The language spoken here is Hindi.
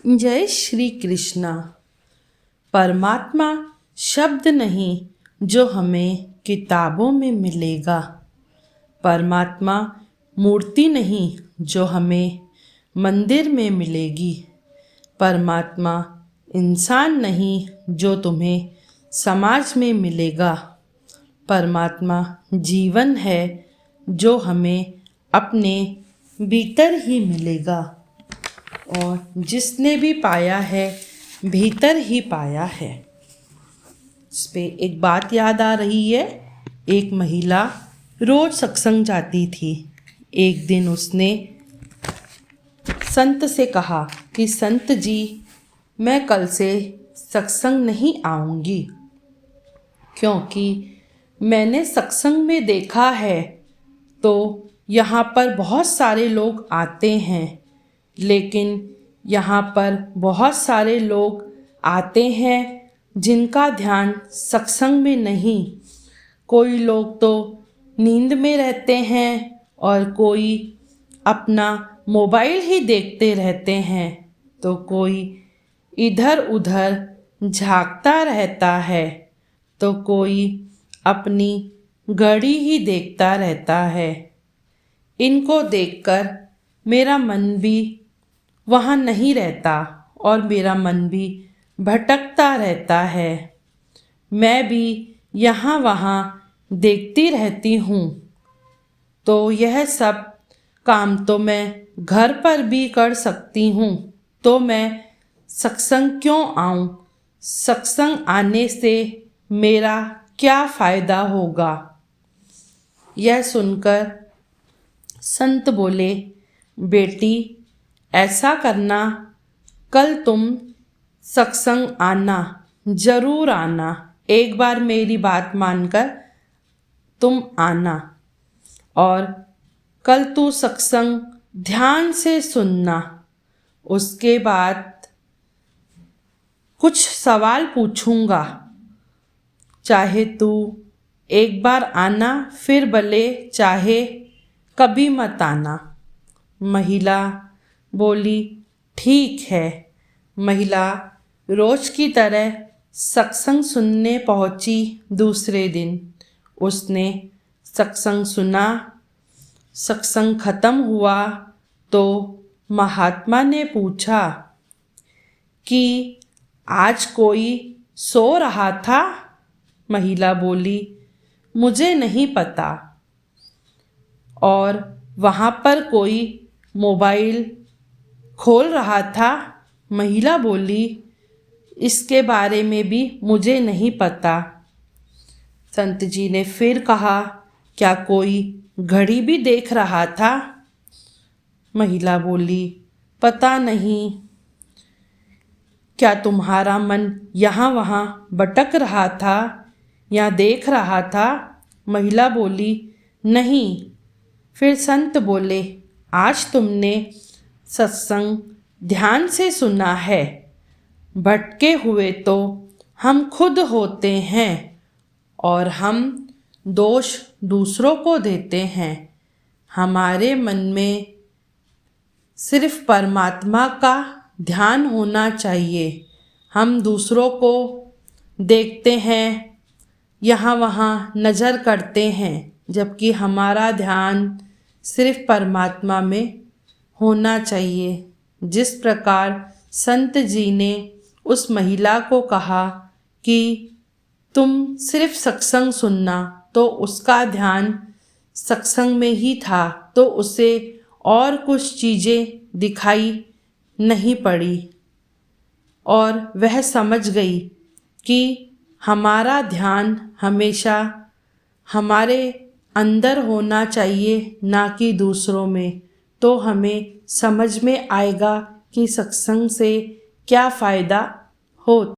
जय श्री कृष्णा। परमात्मा शब्द नहीं जो हमें किताबों में मिलेगा। परमात्मा मूर्ति नहीं जो हमें मंदिर में मिलेगी। परमात्मा इंसान नहीं जो तुम्हें समाज में मिलेगा। परमात्मा जीवन है जो हमें अपने भीतर ही मिलेगा, और जिसने भी पाया है भीतर ही पाया है। इस पे एक बात याद आ रही है। एक महिला रोज सत्संग जाती थी। एक दिन उसने संत से कहा कि संत जी, मैं कल से सत्संग नहीं आऊँगी, क्योंकि मैंने सत्संग में देखा है तो यहाँ पर बहुत सारे लोग आते हैं, लेकिन यहाँ पर बहुत सारे लोग आते हैं जिनका ध्यान सत्संग में नहीं। कोई लोग तो नींद में रहते हैं और कोई अपना मोबाइल ही देखते रहते हैं, तो कोई इधर उधर झांकता रहता है, तो कोई अपनी घड़ी ही देखता रहता है। इनको देखकर मेरा मन भी वहाँ नहीं रहता और मेरा मन भी भटकता रहता है। मैं भी यहाँ वहाँ देखती रहती हूँ, तो यह सब काम तो मैं घर पर भी कर सकती हूँ, तो मैं सत्संग क्यों आऊँ? सत्संग आने से मेरा क्या फ़ायदा होगा? यह सुनकर संत बोले, बेटी ऐसा करना, कल तुम सत्संग आना, ज़रूर आना। एक बार मेरी बात मानकर तुम आना, और कल तू सत्संग ध्यान से सुनना। उसके बाद कुछ सवाल पूछूंगा, चाहे तू एक बार आना, फिर भले चाहे कभी मत आना। महिला बोली, ठीक है। महिला रोज की तरह सत्संग सुनने पहुंची। दूसरे दिन उसने सत्संग सुना। सत्संग खत्म हुआ तो महात्मा ने पूछा कि आज कोई सो रहा था? महिला बोली, मुझे नहीं पता। और वहाँ पर कोई मोबाइल खोल रहा था? महिला बोली, इसके बारे में भी मुझे नहीं पता। संत जी ने फिर कहा, क्या कोई घड़ी भी देख रहा था? महिला बोली, पता नहीं। क्या तुम्हारा मन यहाँ वहाँ भटक रहा था या देख रहा था? महिला बोली, नहीं। फिर संत बोले, आज तुमने सत्संग ध्यान से सुना है। भटके हुए तो हम खुद होते हैं, और हम दोष दूसरों को देते हैं। हमारे मन में सिर्फ परमात्मा का ध्यान होना चाहिए। हम दूसरों को देखते हैं, यहाँ वहाँ नज़र करते हैं, जबकि हमारा ध्यान सिर्फ परमात्मा में होना चाहिए। जिस प्रकार संत जी ने उस महिला को कहा कि तुम सिर्फ सत्संग सुनना, तो उसका ध्यान सत्संग में ही था, तो उसे और कुछ चीज़ें दिखाई नहीं पड़ी, और वह समझ गई कि हमारा ध्यान हमेशा हमारे अंदर होना चाहिए, ना कि दूसरों में। तो हमें समझ में आएगा कि सत्संग से क्या फ़ायदा हो।